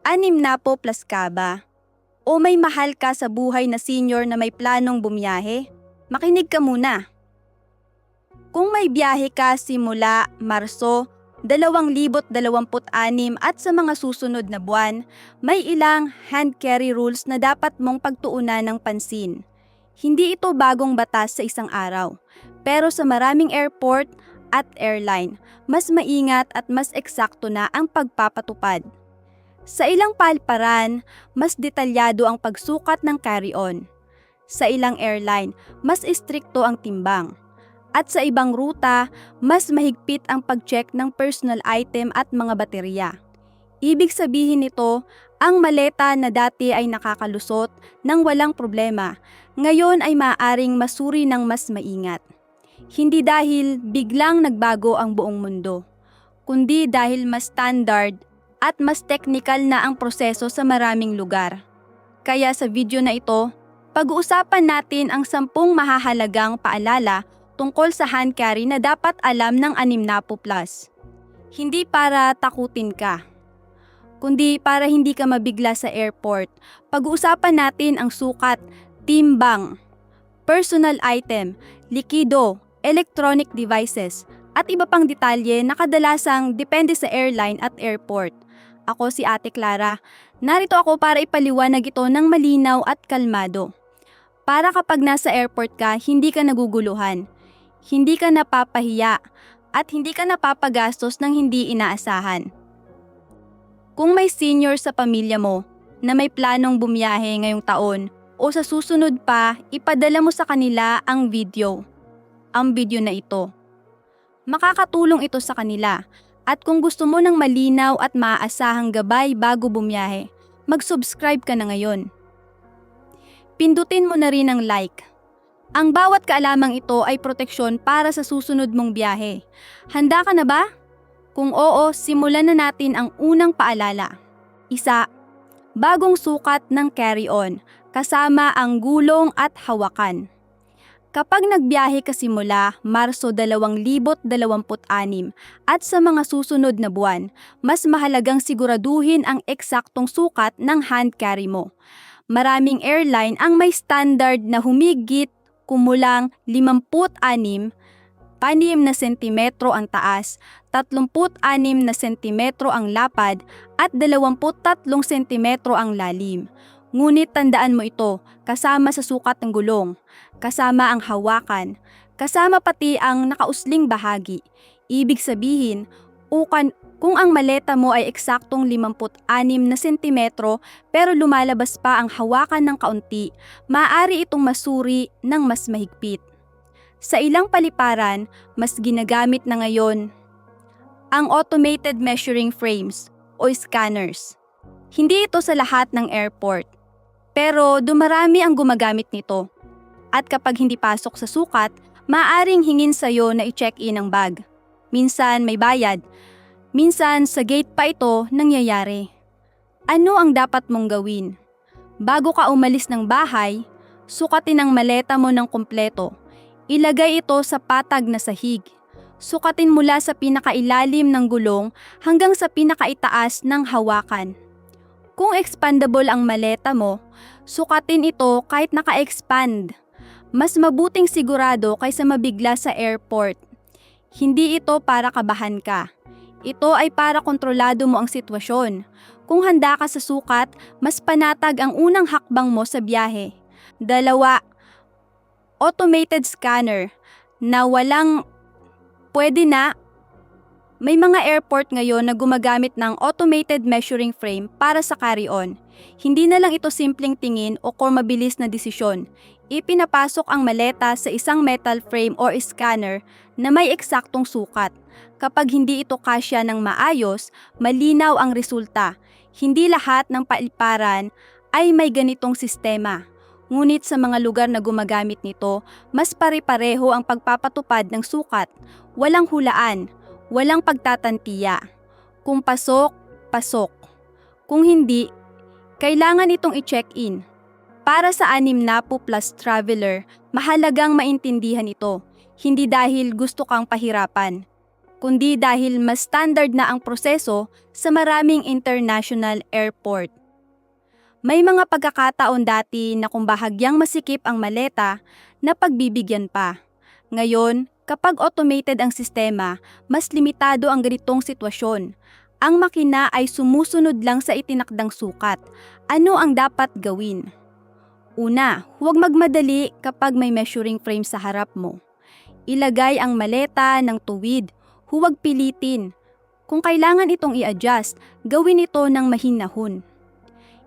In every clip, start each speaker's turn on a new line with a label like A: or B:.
A: Anim na po plus ka ba? O may mahal ka sa buhay na senior na may planong bumiyahe? Makinig ka muna. Kung may biyahe ka simula Marso 2026 at sa mga susunod na buwan, may ilang hand carry rules na dapat mong pagtuunan ng pansin. Hindi ito bagong batas sa isang araw, pero sa maraming airport at airline, mas maingat at mas eksakto na ang pagpapatupad. Sa ilang paliparan, mas detalyado ang pagsukat ng carry-on. Sa ilang airline, mas istrikto ang timbang. At sa ibang ruta, mas mahigpit ang pag-check ng personal item at mga baterya. Ibig sabihin nito, ang maleta na dati ay nakakalusot ng walang problema, ngayon ay maaaring masuri ng mas maingat. Hindi dahil biglang nagbago ang buong mundo, kundi dahil mas standard at mas technical na ang proseso sa maraming lugar. Kaya sa video na ito, pag-uusapan natin ang 10 mahahalagang paalala tungkol sa hand carry na dapat alam ng 60+. Hindi para takutin ka, kundi para hindi ka mabigla sa airport. Pag-uusapan natin ang sukat, timbang, personal item, likido, electronic devices, at iba pang detalye na kadalasang depende sa airline at airport. Ako si Ate Clara. Narito ako para ipaliwanag ito ng malinaw at kalmado. Para kapag nasa airport ka, hindi ka naguguluhan. Hindi ka napapahiya at hindi ka napapagastos ng hindi inaasahan. Kung may senior sa pamilya mo na may planong bumiyahe ngayong taon o sa susunod pa, ipadala mo sa kanila ang video na ito. Makakatulong ito sa kanila at kung gusto mo ng malinaw at maaasahang gabay bago bumiyahe, mag-subscribe ka na ngayon. Pindutin mo na rin ang like. Ang bawat kaalamang ito ay proteksyon para sa susunod mong biyahe. Handa ka na ba? Kung oo, simulan na natin ang unang paalala. 1. Bagong sukat ng carry-on, kasama ang gulong at hawakan. Kapag nagbiyahe ka simula Marso 2026 at sa mga susunod na buwan, mas mahalagang siguraduhin ang eksaktong sukat ng hand carry mo. Maraming airline ang may standard na humigit kumulang 56 na sentimetro ang taas, 36 na sentimetro ang lapad at 23 sentimetro ang lalim. Ngunit tandaan mo ito, kasama sa sukat ng gulong, kasama ang hawakan, kasama pati ang nakausling bahagi. Ibig sabihin, kung ang maleta mo ay eksaktong 56 na sentimetro pero lumalabas pa ang hawakan ng kaunti, maaari itong masuri ng mas mahigpit. Sa ilang paliparan, mas ginagamit na ngayon ang automated measuring frames o scanners. Hindi ito sa lahat ng airport, pero dumarami ang gumagamit nito. At kapag hindi pasok sa sukat, maaaring hingin sa'yo na i-check-in ang bag. Minsan may bayad. Minsan sa gate pa ito nangyayari. Ano ang dapat mong gawin? Bago ka umalis ng bahay, sukatin ang maleta mo ng kumpleto. Ilagay ito sa patag na sahig. Sukatin mula sa pinakailalim ng gulong hanggang sa pinakaitaas ng hawakan. Kung expandable ang maleta mo, sukatin ito kahit naka-expand. Mas mabuting sigurado kaysa mabigla sa airport. Hindi ito para kabahan ka. Ito ay para kontrolado mo ang sitwasyon. Kung handa ka sa sukat, mas panatag ang unang hakbang mo sa biyahe. 2. Automated scanner na may mga airport ngayon na gumagamit ng automated measuring frame para sa carry-on. Hindi na lang ito simpleng tingin o mabilis na desisyon. Ipinapasok ang maleta sa isang metal frame or scanner na may eksaktong sukat. Kapag hindi ito kasya ng maayos, malinaw ang resulta. Hindi lahat ng paliparan ay may ganitong sistema. Ngunit sa mga lugar na gumagamit nito, mas pare-pareho ang pagpapatupad ng sukat. Walang hulaan, walang pagtatantiya. Kung pasok, pasok. Kung hindi, kailangan itong i-check-in. Para sa 60+ traveler, mahalagang maintindihan ito. Hindi dahil gusto kang pahirapan. kundi dahil mas standard na ang proseso sa maraming international airport. May mga pagkakataon dati na kung bahagyang masikip ang maleta na pagbibigyan pa. Ngayon, kapag automated ang sistema, mas limitado ang ganitong sitwasyon. Ang makina ay sumusunod lang sa itinakdang sukat. Ano ang dapat gawin? Una, huwag magmadali kapag may measuring frame sa harap mo. Ilagay ang maleta ng tuwid. Huwag pilitin. Kung kailangan itong i-adjust, gawin ito ng mahinahon.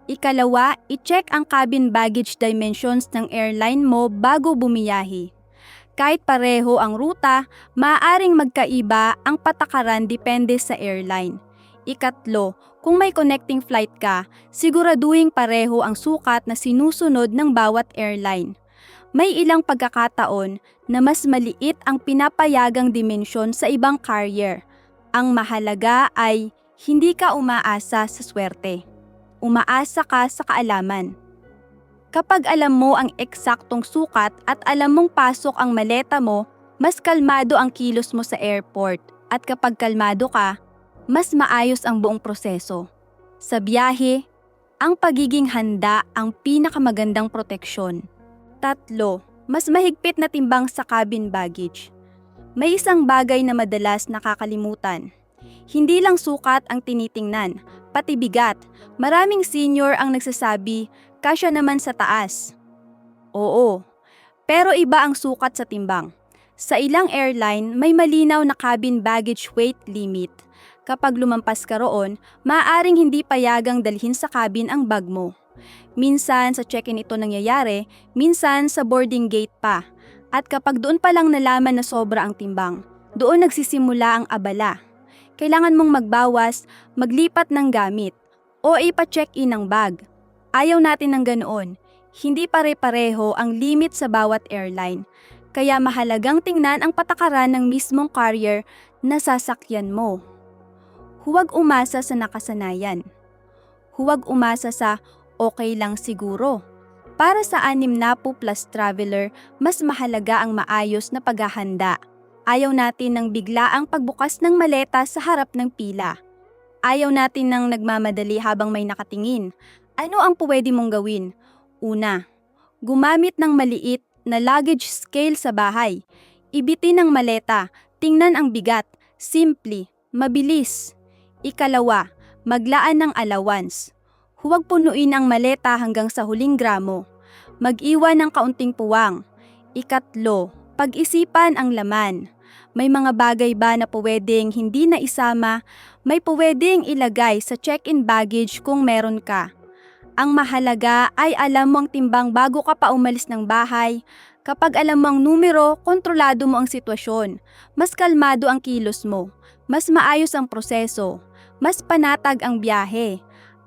A: Ikalawa, i-check ang cabin baggage dimensions ng airline mo bago bumiyahe. Kahit pareho ang ruta, maaaring magkaiba ang patakaran depende sa airline. Ikatlo, kung may connecting flight ka, siguraduhing pareho ang sukat na sinusunod ng bawat airline. May ilang pagkakataon na mas maliit ang pinapayagang dimensyon sa ibang carrier. Ang mahalaga ay hindi ka umaasa sa swerte. Umaasa ka sa kaalaman. Kapag alam mo ang eksaktong sukat at alam mong pasok ang maleta mo, mas kalmado ang kilos mo sa airport. At kapag kalmado ka, mas maayos ang buong proseso. Sa biyahe, ang pagiging handa ang pinakamagandang proteksyon. 3. Mas mahigpit na timbang sa cabin baggage. May isang bagay na madalas nakakalimutan. Hindi lang sukat ang tinitingnan, pati bigat. Maraming senior ang nagsasabi, kasya naman sa taas. Oo, pero iba ang sukat sa timbang. Sa ilang airline, may malinaw na cabin baggage weight limit. Kapag lumampas ka roon, maaaring hindi payagang dalhin sa cabin ang bag mo. Minsan sa check-in ito nangyayari, minsan sa boarding gate pa. At kapag doon pa lang nalaman na sobra ang timbang, doon nagsisimula ang abala. Kailangan mong magbawas, maglipat ng gamit, o ipa-check-in ng bag. Ayaw natin ng ganoon. Hindi pare-pareho ang limit sa bawat airline. Kaya mahalagang tingnan ang patakaran ng mismong carrier na sasakyan mo. Huwag umasa sa nakasanayan. Huwag umasa sa okay lang siguro. Para sa 60+ traveler, mas mahalaga ang maayos na paghahanda. Ayaw natin ng biglaang pagbukas ng maleta sa harap ng pila. Ayaw natin ng nagmamadali habang may nakatingin. Ano ang pwede mong gawin? Una, gumamit ng maliit na luggage scale sa bahay. Ibitin ang maleta, tingnan ang bigat, simple, mabilis. Ikalawa, maglaan ng allowance. Huwag punuin ang maleta hanggang sa huling gramo. Mag-iwan ng kaunting puwang. Ikatlo, pag-isipan ang laman. May mga bagay ba na pwedeng hindi na isama? May pwedeng ilagay sa check-in baggage kung meron ka. Ang mahalaga ay alam mo ang timbang bago ka pa umalis ng bahay. Kapag alam mo ang numero, kontrolado mo ang sitwasyon. Mas kalmado ang kilos mo. Mas maayos ang proseso. Mas panatag ang biyahe.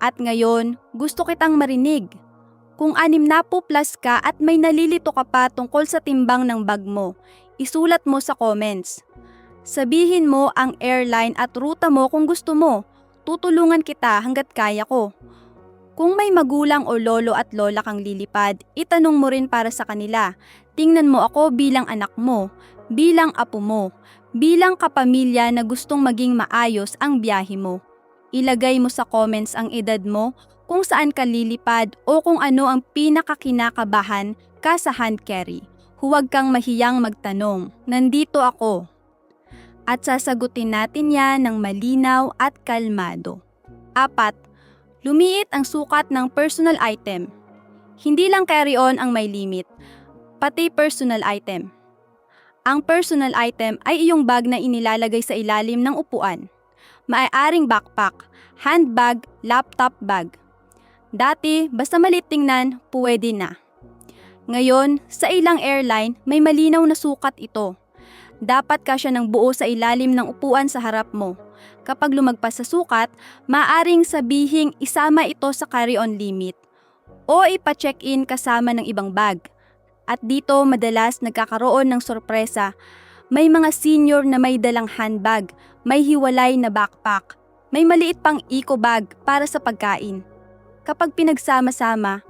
A: At ngayon, gusto kitang marinig. Kung 60+ ka at may nalilito ka pa tungkol sa timbang ng bag mo, isulat mo sa comments. Sabihin mo ang airline at ruta mo kung gusto mo. Tutulungan kita hanggat kaya ko. Kung may magulang o lolo at lola kang lilipad, itanong mo rin para sa kanila. Tingnan mo ako bilang anak mo, bilang apo mo, bilang kapamilya na gustong maging maayos ang biyahe mo. Ilagay mo sa comments ang edad mo, kung saan ka lilipad o kung ano ang pinakakinakabahan ka sa hand carry. Huwag kang mahiyang magtanong. Nandito ako. At sasagutin natin yan ng malinaw at kalmado. 4. Lumiit ang sukat ng personal item. Hindi lang carry-on ang may limit, pati personal item. Ang personal item ay iyong bag na inilalagay sa ilalim ng upuan. Maaaring backpack, handbag, laptop bag. Dati, basta maliit tingnan, pwede na. Ngayon, sa ilang airline, may malinaw na sukat ito. Dapat kasya ng buo sa ilalim ng upuan sa harap mo. Kapag lumagpas sa sukat, maaring sabihing isama ito sa carry-on limit o ipa-check-in kasama ng ibang bag. At dito madalas nagkakaroon ng sorpresa. May mga senior na may dalang handbag, may hiwalay na backpack, may maliit pang eco bag para sa pagkain. Kapag pinagsama-sama,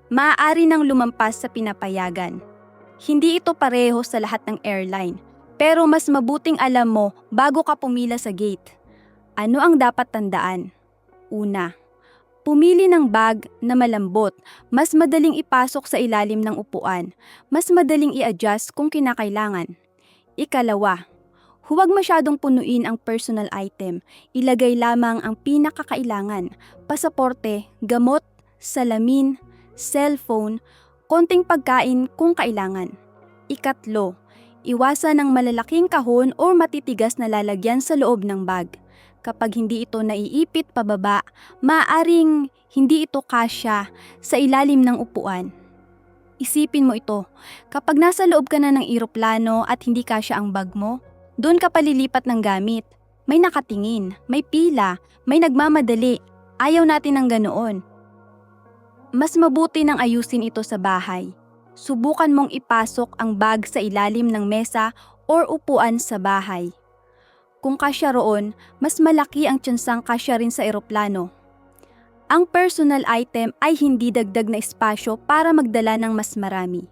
A: maaari nang lumampas sa pinapayagan. Hindi ito pareho sa lahat ng airline. Pero mas mabuting alam mo bago ka pumila sa gate. Ano ang dapat tandaan? Una, pumili ng bag na malambot, mas madaling ipasok sa ilalim ng upuan, mas madaling i-adjust kung kinakailangan. Ikalawa, huwag masyadong punuin ang personal item, ilagay lamang ang pinakakailangan, pasaporte, gamot, salamin, cellphone, konting pagkain kung kailangan. Ikatlo, iwasan ang malalaking kahon o matitigas na lalagyan sa loob ng bag. Kapag hindi ito naiipit pababa, maaaring hindi ito kasya sa ilalim ng upuan. Isipin mo ito, kapag nasa loob ka na ng eroplano at hindi kasya ang bag mo, doon ka palilipat ng gamit. May nakatingin, may pila, may nagmamadali. Ayaw natin ng ganoon. Mas mabuti nang ayusin ito sa bahay. Subukan mong ipasok ang bag sa ilalim ng mesa or upuan sa bahay. Kung kasya roon, mas malaki ang tsansang kasya rin sa eroplano. Ang personal item ay hindi dagdag na espasyo para magdala ng mas marami.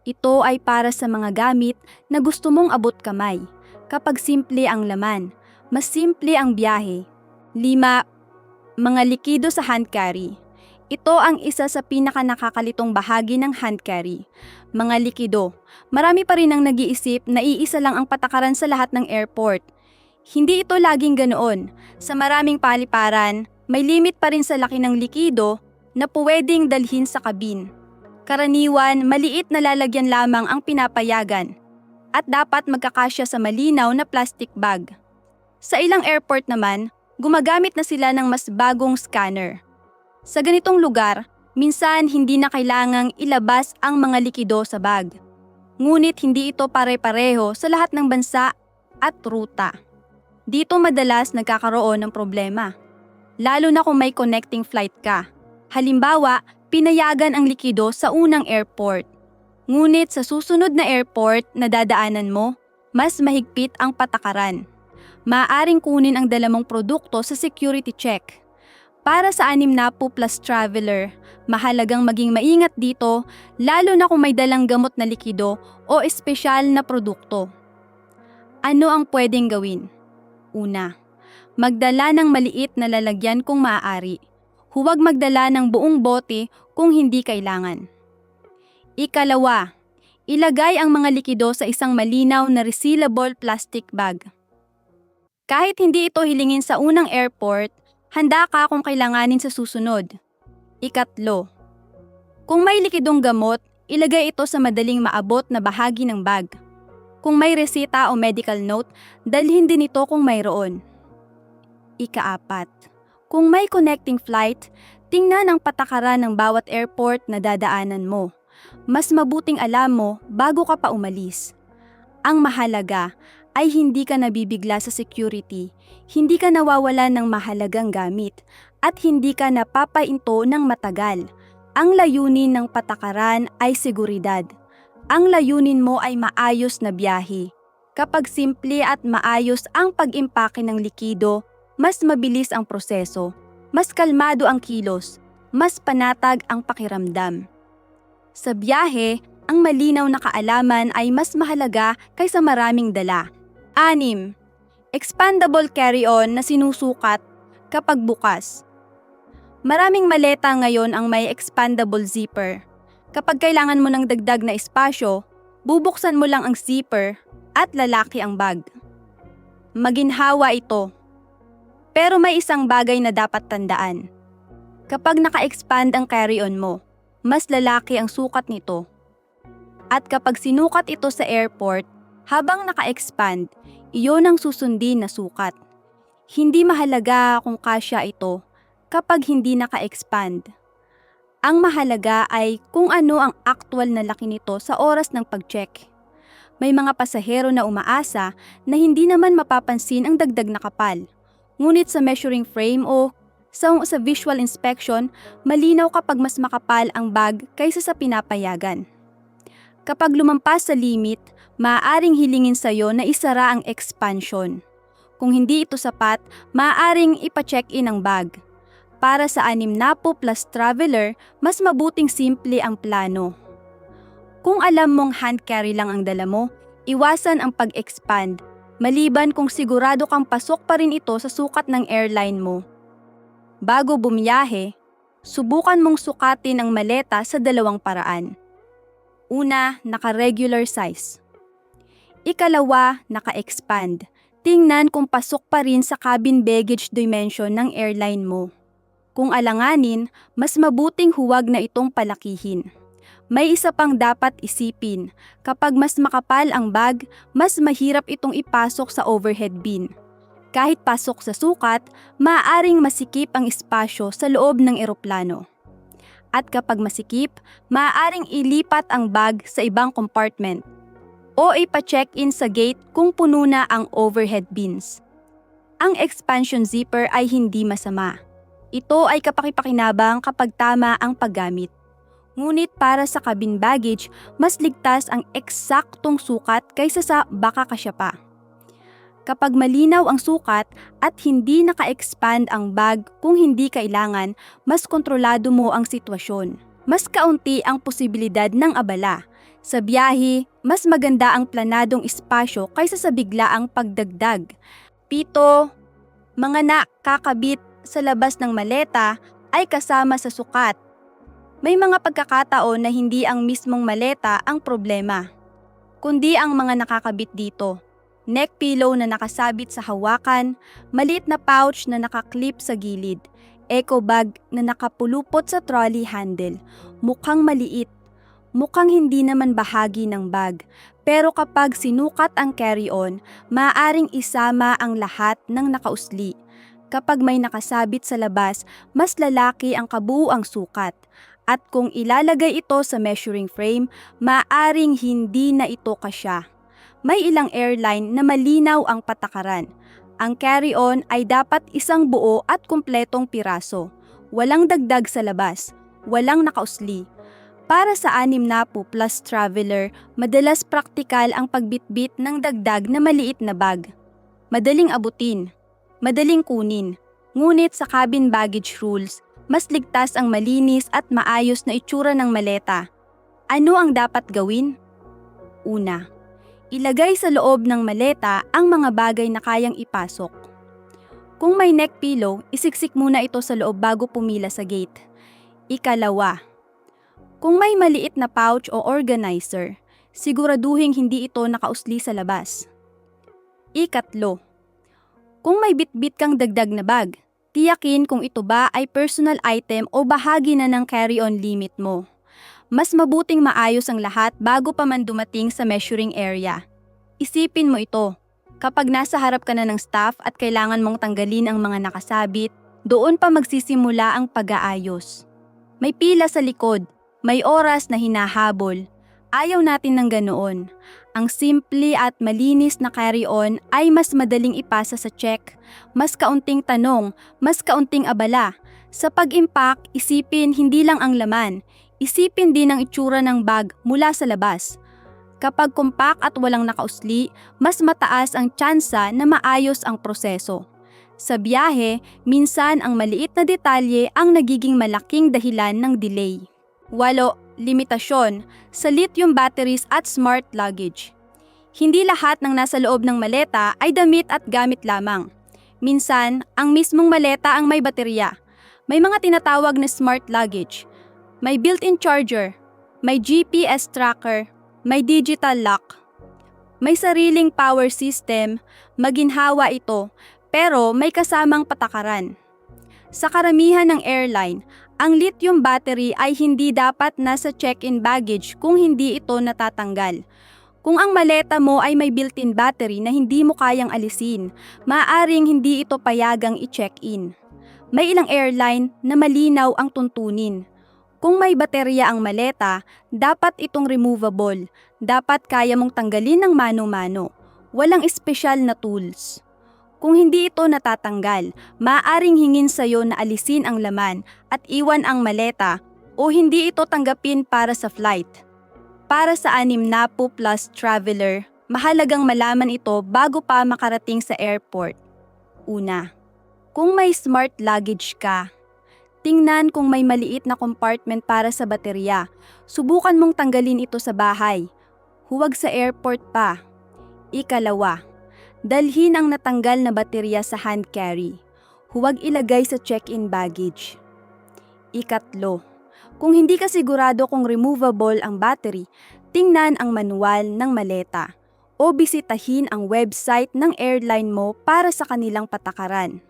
A: Ito ay para sa mga gamit na gusto mong abot kamay. Kapag simple ang laman, mas simple ang biyahe. 5. Mga likido sa hand carry. Ito ang isa sa pinaka-nakakalitong bahagi ng hand carry. Mga likido. Marami pa rin ang nag-iisip na iisa lang ang patakaran sa lahat ng airport. Hindi ito laging ganoon. Sa maraming paliparan, may limit pa rin sa laki ng likido na pwedeng dalhin sa kabin. Karaniwan, maliit na lalagyan lamang ang pinapayagan at dapat magkakasya sa malinaw na plastic bag. Sa ilang airport naman, gumagamit na sila ng mas bagong scanner. Sa ganitong lugar, minsan hindi na kailangang ilabas ang mga likido sa bag. Ngunit hindi ito pare-pareho sa lahat ng bansa at ruta. Dito madalas nagkakaroon ng problema, lalo na kung may connecting flight ka. Halimbawa, pinayagan ang likido sa unang airport. Ngunit sa susunod na airport na dadaanan mo, mas mahigpit ang patakaran. Maaaring kunin ang dala mong produkto sa security check. Para sa 60+ traveler, mahalagang maging maingat dito, lalo na kung may dalang gamot na likido o espesyal na produkto. Ano ang pwedeng gawin? Una, magdala ng maliit na lalagyan kung maaari. Huwag magdala ng buong bote kung hindi kailangan. Ikalawa, ilagay ang mga likido sa isang malinaw na resealable plastic bag. Kahit hindi ito hilingin sa unang airport, handa ka kung kailanganin sa susunod. Ikatlo, kung may likidong gamot, ilagay ito sa madaling maabot na bahagi ng bag. Kung may resita o medical note, dalhin din ito kung mayroon. Ikaapat, kung may connecting flight, tingnan ang patakaran ng bawat airport na dadaanan mo. Mas mabuting alam mo bago ka pa umalis. Ang mahalaga ay hindi ka nabibigla sa security, hindi ka nawawalan ng mahalagang gamit, at hindi ka napapainto ng matagal. Ang layunin ng patakaran ay seguridad. Ang layunin mo ay maayos na biyahe. Kapag simple at maayos ang pag-impake ng likido, mas mabilis ang proseso, mas kalmado ang kilos, mas panatag ang pakiramdam. Sa biyahe, ang malinaw na kaalaman ay mas mahalaga kaysa maraming dala. 6. Expandable carry-on na sinusukat kapag bukas. Maraming maleta ngayon ang may expandable zipper. Kapag kailangan mo ng dagdag na espasyo, bubuksan mo lang ang zipper at lalaki ang bag. Maginhawa ito. Pero may isang bagay na dapat tandaan. Kapag naka-expand ang carry-on mo, mas lalaki ang sukat nito. At kapag sinukat ito sa airport, habang naka-expand, iyon ang susundin na sukat. Hindi mahalaga kung kasya ito kapag hindi naka-expand. Ang mahalaga ay kung ano ang actual na laki nito sa oras ng pag-check. May mga pasahero na umaasa na hindi naman mapapansin ang dagdag na kapal. Ngunit sa measuring frame o sa visual inspection, malinaw kapag mas makapal ang bag kaysa sa pinapayagan. Kapag lumampas sa limit, maaaring hilingin sa iyo na isara ang expansion. Kung hindi ito sapat, maaaring ipa-check-in ang bag. Para sa 60+ traveler, mas mabuting simple ang plano. Kung alam mong hand carry lang ang dala mo, Iwasan ang pag-expand, maliban kung sigurado kang pasok pa rin ito sa sukat ng airline mo. Bago bumiyahe, subukan mong sukatin ang maleta sa dalawang paraan. Una, naka-regular size. Ikalawa, naka-expand. Tingnan kung pasok pa rin sa cabin baggage dimension ng airline mo. Kung alanganin, mas mabuting huwag na itong palakihin. May isa pang dapat isipin, kapag mas makapal ang bag, mas mahirap itong ipasok sa overhead bin. Kahit pasok sa sukat, maaaring masikip ang espasyo sa loob ng eroplano. At kapag masikip, maaaring ilipat ang bag sa ibang compartment o ipa-check-in sa gate kung puno na ang overhead bins. Ang expansion zipper ay hindi masama. Ito ay kapakipakinabang kapag tama ang paggamit. Ngunit para sa cabin baggage, mas ligtas ang eksaktong sukat kaysa sa baka kasya pa. Kapag malinaw ang sukat at hindi naka-expand ang bag kung hindi kailangan, mas kontrolado mo ang sitwasyon. Mas kaunti ang posibilidad ng abala. Sa biyahe, mas maganda ang planadong espasyo kaysa sa biglaang pagdagdag. 7. Mga nakakabit sa labas ng maleta ay kasama sa sukat. May mga pagkakataon na hindi ang mismong maleta ang problema, kundi ang mga nakakabit dito. Neck pillow na nakasabit sa hawakan, maliit na pouch na nakaklip sa gilid, eco bag na nakapulupot sa trolley handle. Mukhang maliit, mukhang hindi naman bahagi ng bag, pero kapag sinukat ang carry-on, maaaring isama ang lahat ng nakausli. Kapag may nakasabit sa labas, mas lalaki ang kabuuang sukat. At kung ilalagay ito sa measuring frame, maaaring hindi na ito kasya. May ilang airline na malinaw ang patakaran. Ang carry-on ay dapat isang buo at kumpletong piraso. Walang dagdag sa labas, walang nakausli. Para sa 60+ traveler, madalas praktikal ang pagbitbit ng dagdag na maliit na bag. Madaling abutin, madaling kunin. Ngunit sa cabin baggage rules, mas ligtas ang malinis at maayos na itsura ng maleta. Ano ang dapat gawin? Una, ilagay sa loob ng maleta ang mga bagay na kayang ipasok. Kung may neck pillow, isiksik muna ito sa loob bago pumila sa gate. Ikalawa, kung may maliit na pouch o organizer, siguraduhin hindi ito nakausli sa labas. Ikatlo, kung may bitbit kang dagdag na bag, tiyakin kung ito ba ay personal item o bahagi na ng carry-on limit mo. Mas mabuting maayos ang lahat bago pa man dumating sa measuring area. Isipin mo ito, kapag nasa harap ka na ng staff at kailangan mong tanggalin ang mga nakasabit, doon pa magsisimula ang pag-aayos. May pila sa likod, may oras na hinahabol. Ayaw natin ng ganoon. Ang simple at malinis na carry-on ay mas madaling ipasa sa check, mas kaunting tanong, mas kaunting abala. Sa pag-impact, isipin hindi lang ang laman, isipin din ang itsura ng bag mula sa labas. Kapag compact at walang nakausli, mas mataas ang tsansa na maayos ang proseso. Sa biyahe, minsan ang maliit na detalye ang nagiging malaking dahilan ng delay. 8. Limitasyon sa lithium batteries at smart luggage. Hindi lahat ng nasa loob ng maleta ay damit at gamit lamang. Minsan, ang mismong maleta ang may baterya. May mga tinatawag na smart luggage. May built-in charger, may GPS tracker, may digital lock. May sariling power system, maginhawa ito, pero may kasamang patakaran. Sa karamihan ng airline, ang lithium battery ay hindi dapat nasa check-in baggage kung hindi ito natatanggal. Kung ang maleta mo ay may built-in battery na hindi mo kayang alisin, maaaring hindi ito payagang i-check-in. May ilang airline na malinaw ang tuntunin. Kung may baterya ang maleta, dapat itong removable. Dapat kaya mong tanggalin ng mano-mano. Walang espesyal na tools. Kung hindi ito natatanggal, maaaring hingin sa'yo na alisin ang laman at iwan ang maleta o hindi ito tanggapin para sa flight. Para sa 60+ traveler, mahalagang malaman ito bago pa makarating sa airport. Una, kung may smart luggage ka, tingnan kung may maliit na compartment para sa baterya. Subukan mong tanggalin ito sa bahay. Huwag sa airport pa. Ikalawa, dalhin ang natanggal na baterya sa hand carry. Huwag ilagay sa check-in baggage. Ikatlo, kung hindi ka sigurado kung removable ang battery, tingnan ang manual ng maleta o bisitahin ang website ng airline mo para sa kanilang patakaran.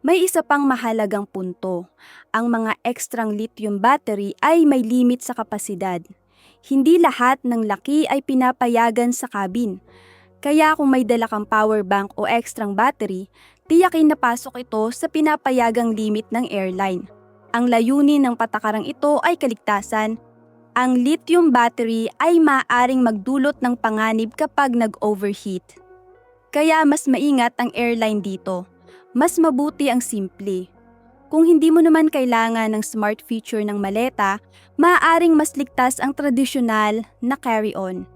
A: May isa pang mahalagang punto. Ang mga extrang lithium battery ay may limit sa kapasidad. Hindi lahat ng laki ay pinapayagan sa cabin. Kaya kung may dala kang power bank o extrang battery, tiyakin na pasok ito sa pinapayagang limit ng airline. Ang layunin ng patakarang ito ay kaligtasan. Ang lithium battery ay maaaring magdulot ng panganib kapag nag-overheat. Kaya mas maingat ang airline dito. Mas mabuti ang simple. Kung hindi mo naman kailangan ng smart feature ng maleta, maaaring mas ligtas ang tradisyonal na carry-on.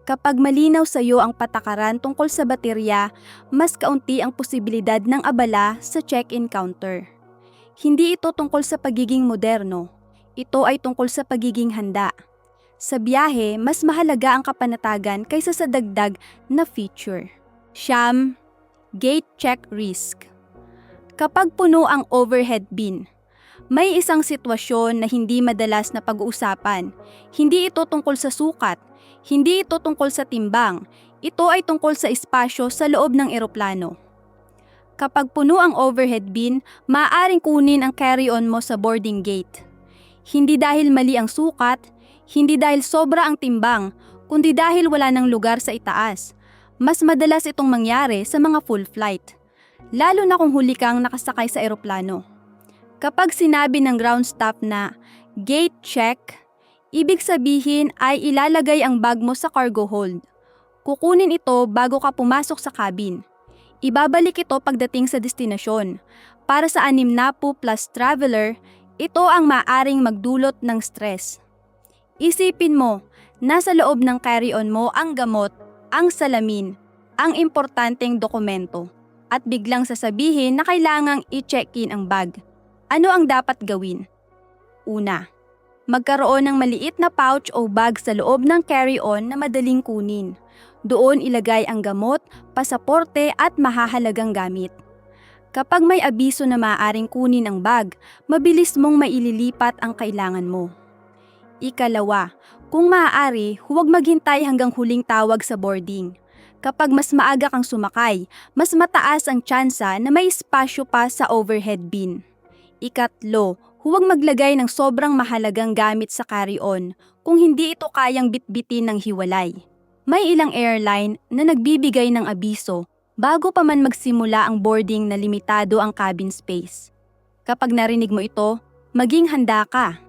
A: Kapag malinaw sa iyo ang patakaran tungkol sa baterya, mas kaunti ang posibilidad ng abala sa check-in counter. Hindi ito tungkol sa pagiging moderno. Ito ay tungkol sa pagiging handa. Sa biyahe, mas mahalaga ang kapanatagan kaysa sa dagdag na feature. Siyam, gate check risk. Kapag puno ang overhead bin, may isang sitwasyon na hindi madalas na pag-uusapan. Hindi ito tungkol sa sukat, hindi ito tungkol sa timbang, ito ay tungkol sa espasyo sa loob ng eroplano. Kapag puno ang overhead bin, maaaring kunin ang carry-on mo sa boarding gate. Hindi dahil mali ang sukat, hindi dahil sobra ang timbang, kundi dahil wala ng lugar sa itaas. Mas madalas itong mangyari sa mga full flight, lalo na kung huli kang nakasakay sa eroplano. Kapag sinabi ng ground staff na gate check, ibig sabihin ay ilalagay ang bag mo sa cargo hold. Kukunin ito bago ka pumasok sa cabin. Ibabalik ito pagdating sa destinasyon. Para sa 60+ traveler, ito ang maaring magdulot ng stress. Isipin mo, nasa loob ng carry-on mo ang gamot, ang salamin, ang importanteng dokumento, at biglang sasabihin na kailangang i-check-in ang bag. Ano ang dapat gawin? Una, magkaroon ng maliit na pouch o bag sa loob ng carry-on na madaling kunin. Doon ilagay ang gamot, pasaporte at mahahalagang gamit. Kapag may abiso na maaaring kunin ang bag, mabilis mong maililipat ang kailangan mo. Ikalawa, kung maaari, huwag maghintay hanggang huling tawag sa boarding. Kapag mas maaga kang sumakay, mas mataas ang tsansa na may espasyo pa sa overhead bin. Ikatlo, huwag maglagay ng sobrang mahalagang gamit sa carry-on kung hindi ito kayang bitbitin ng hiwalay. May ilang airline na nagbibigay ng abiso bago pa man magsimula ang boarding na limitado ang cabin space. Kapag narinig mo ito, maging handa ka.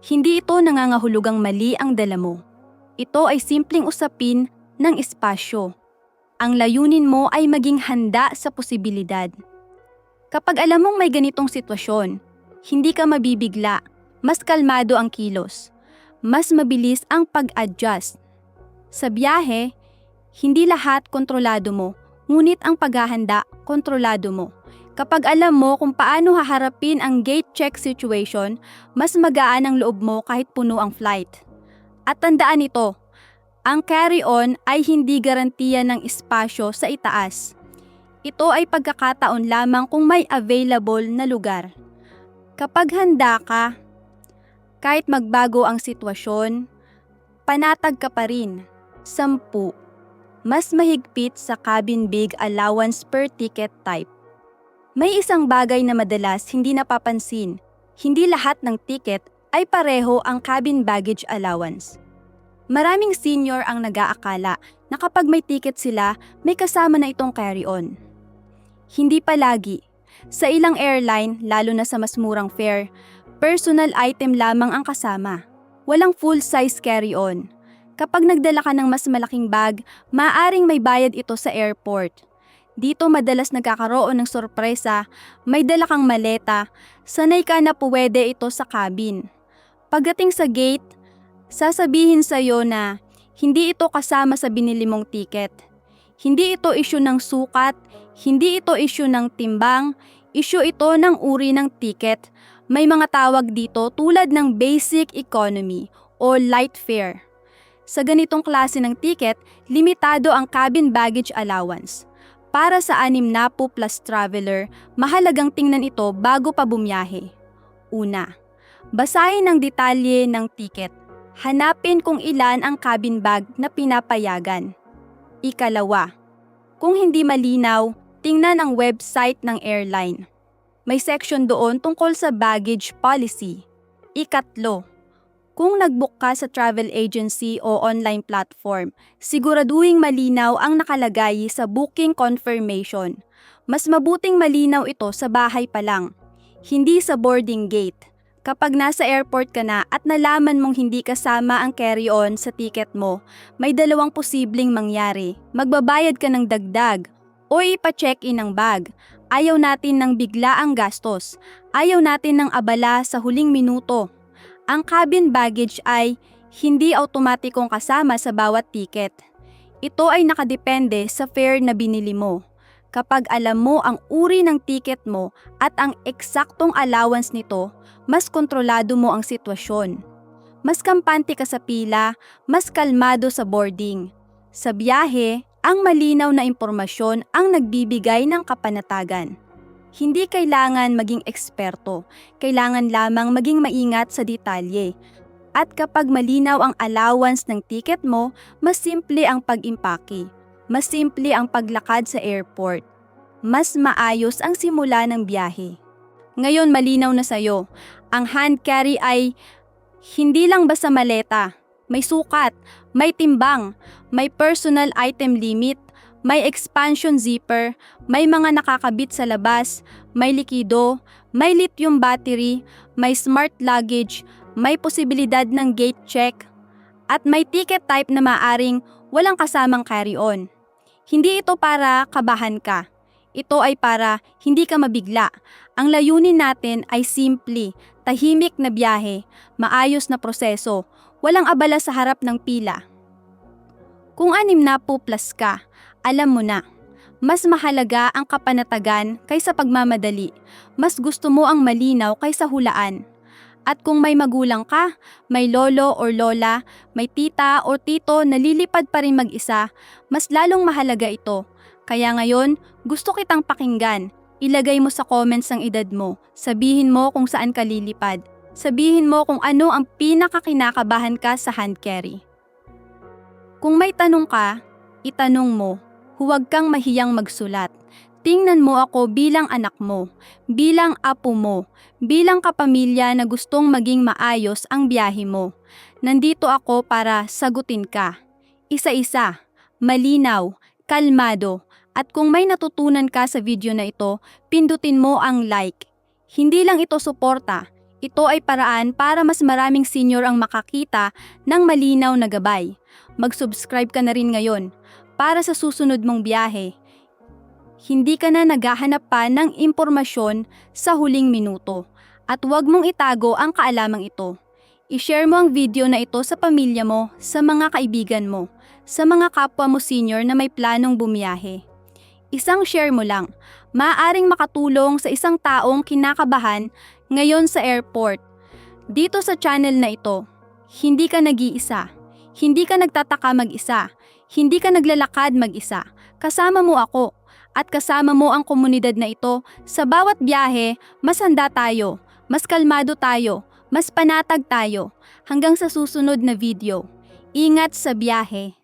A: Hindi ito nangangahulugang mali ang dala mo. Ito ay simpleng usapin ng espasyo. Ang layunin mo ay maging handa sa posibilidad. Kapag alam mong may ganitong sitwasyon, hindi ka mabibigla, mas kalmado ang kilos, mas mabilis ang pag-adjust. Sa biyahe, hindi lahat kontrolado mo, ngunit ang paghahanda kontrolado mo. Kapag alam mo kung paano haharapin ang gate check situation, mas magaan ang loob mo kahit puno ang flight. At tandaan ito, ang carry-on ay hindi garantiya ng espasyo sa itaas. Ito ay pagkakataon lamang kung may available na lugar. Kapag handa ka, kahit magbago ang sitwasyon, panatag ka pa rin. 10. Mas mahigpit sa cabin bag allowance per ticket type. May isang bagay na madalas hindi napapansin. Hindi lahat ng ticket ay pareho ang cabin baggage allowance. Maraming senior ang nag-aakala na kapag may ticket sila, may kasama na itong carry-on. Hindi palagi. Sa ilang airline, lalo na sa mas murang fare, personal item lamang ang kasama. Walang full-size carry-on. Kapag nagdala ka ng mas malaking bag, maaaring may bayad ito sa airport. Dito madalas nagkakaroon ng sorpresa, may dala kang maleta, sanay ka na puwede ito sa cabin. Pagdating sa gate, sasabihin sa iyo na hindi ito kasama sa binili mong ticket. Hindi ito issue ng sukat, hindi ito issue ng timbang, issue ito ng uri ng ticket. May mga tawag dito tulad ng basic economy o light fare. Sa ganitong klase ng ticket, limitado ang cabin baggage allowance. Para sa 60 plus traveler, mahalagang tingnan ito bago pa bumiyahe. Una, basahin ang detalye ng ticket. Hanapin kung ilan ang cabin bag na pinapayagan. Ikalawa, kung hindi malinaw, tingnan ang website ng airline. May section doon tungkol sa baggage policy. Ikatlo, kung nag-book ka sa travel agency o online platform, siguraduhing malinaw ang nakalagay sa booking confirmation. Mas mabuting malinaw ito sa bahay pa lang, hindi sa boarding gate. Kapag nasa airport ka na at nalaman mong hindi kasama ang carry-on sa ticket mo, may dalawang posibleng mangyari. Magbabayad ka ng dagdag o ipa-check-in ang bag. Ayaw natin ng biglaang gastos. Ayaw natin ng abala sa huling minuto. Ang cabin baggage ay hindi automatikong kasama sa bawat ticket. Ito ay nakadepende sa fare na binili mo. Kapag alam mo ang uri ng ticket mo at ang eksaktong allowance nito, mas kontrolado mo ang sitwasyon. Mas kampante ka sa pila, mas kalmado sa boarding. Sa biyahe, ang malinaw na impormasyon ang nagbibigay ng kapanatagan. Hindi kailangan maging eksperto, kailangan lamang maging maingat sa detalye. At kapag malinaw ang allowance ng ticket mo, mas simple ang pag-impake, mas simple ang paglakad sa airport, mas maayos ang simula ng biyahe. Ngayon malinaw na sa'yo, ang hand carry ay hindi lang basta maleta, may sukat, may timbang, may personal item limit, may expansion zipper, may mga nakakabit sa labas, may likido, may lithium battery, may smart luggage, may posibilidad ng gate check, at may ticket type na maaring walang kasamang carry-on. Hindi ito para kabahan ka. Ito ay para hindi ka mabigla. Ang layunin natin ay simple, tahimik na biyahe, maayos na proseso, walang abala sa harap ng pila. Kung 60 plus ka, alam mo na, mas mahalaga ang kapanatagan kaysa pagmamadali. Mas gusto mo ang malinaw kaysa hulaan. At kung may magulang ka, may lolo or lola, may tita or tito na lilipad pa rin mag-isa, mas lalong mahalaga ito. Kaya ngayon, gusto kitang pakinggan. Ilagay mo sa comments ang edad mo. Sabihin mo kung saan ka lilipad. Sabihin mo kung ano ang pinakakinakabahan ka sa hand carry. Kung may tanong ka, itanong mo. Huwag kang mahiyang magsulat. Tingnan mo ako bilang anak mo, bilang apo mo, bilang kapamilya na gustong maging maayos ang biyahe mo. Nandito ako para sagutin ka. Isa-isa, malinaw, kalmado, at kung may natutunan ka sa video na ito, pindutin mo ang like. Hindi lang ito suporta, ito ay paraan para mas maraming senior ang makakita ng malinaw na gabay. Mag-subscribe ka na rin ngayon para sa susunod mong biyahe. Hindi ka na naghahanap pa ng impormasyon sa huling minuto at huwag mong itago ang kaalamang ito. I-share mo ang video na ito sa pamilya mo, sa mga kaibigan mo, sa mga kapwa mo senior na may planong bumiyahe. Isang share mo lang, maaaring makatulong sa isang taong kinakabahan ngayon sa airport. Dito sa channel na ito, hindi ka nag-iisa, hindi ka nagtataka mag-isa, hindi ka naglalakad mag-isa, kasama mo ako at kasama mo ang komunidad na ito. Sa bawat biyahe, mas handa tayo, mas kalmado tayo, mas panatag tayo. Hanggang sa susunod na video. Ingat sa biyahe.